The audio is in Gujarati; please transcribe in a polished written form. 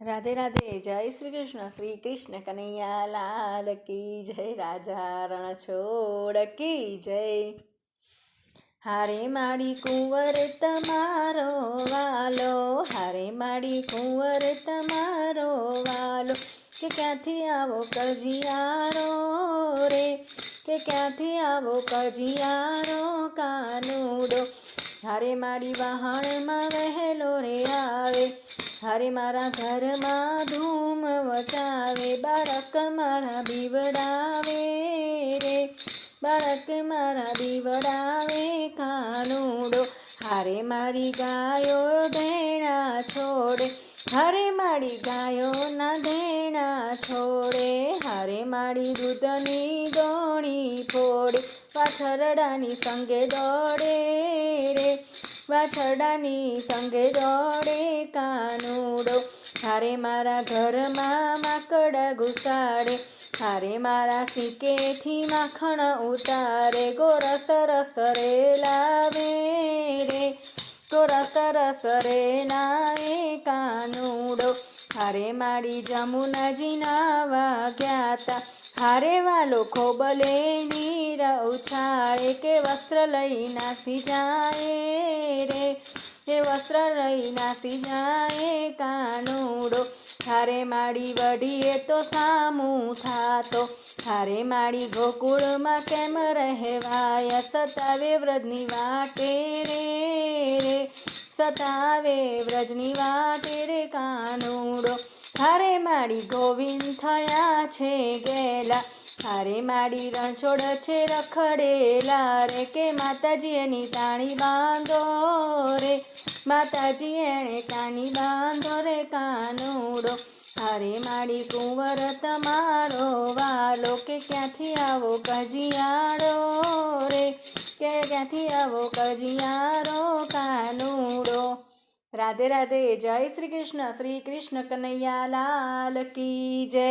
રાધે રાધે, જય શ્રી કૃષ્ણ. શ્રી કૃષ્ણ કનૈયા લાલ કી જય, રાજા રણછોડ કી જય. હારે માડી કુંવર તમારો વાલો, હારે માડી કુંવર તમારો વાલો, કે ક્યાંથી આવો કજિયારો રે, કે ક્યાંથી આવો કજિયારો કાનુડો. હારે માડી વહાણમાં વહેલો રે આવે, હારે મારા ઘરમાં ધૂમ વચાવે. બાળક મારા બીવડાવે રે, બાળક મારા બીવડાવે કાનુડો. હારે મારી ગાયો ધેણા છોડે, હારે મારી ગાયોના ધેણા છોડે. હારે મારી દૂધની દોણી ફોડે, વાછરડાની સંગે દોડે રે, વાછરડાની સંગે દોડે કાનુડો. હારે મારા ઘરમાં માકડા ઘુસાડે, હારે મારા સિક્કેથી માખણ ઉતારે. ગોરસ રસ રે લાવે રે, ગોરસ રસ રે નાએ કાનુડો. હારે માડી જમુનાજી નાવા ગયા તા, હારે વાલો ખોબલે નીર ઉછાળે. કે વસ્ત્ર લઈ નાસી જાય રે, એ વસ્ત્ર લઈ નાસી જાય કાનુડો. હારે માડી વઢીએ તો સામું થાતો, હારે માડી ગોકુળમાં કેમ રહેવાય. સતાવે વ્રજની વાટે રે, સતાવે વ્રજની વાટે રે કાનુડો. હારે માડી ગોવિંદ થયા છે ગેલા, હારે માડી રણછોડ છે રખડેલા રે. કે માતાજી એની તાણી બાંધો રે, માતાજી એણે તાણી બાંધો રે કાનુડો. હારે માડી કુંવર તમારો વાલો, કે ક્યાંથી આવો કજિયાળો રે, કે ક્યાંથી આવો કજિયાળો કાનુડો. રાધે રાધે, જય શ્રી કૃષ્ણ. શ્રી કૃષ્ણ કનૈયા લાલ કી જય.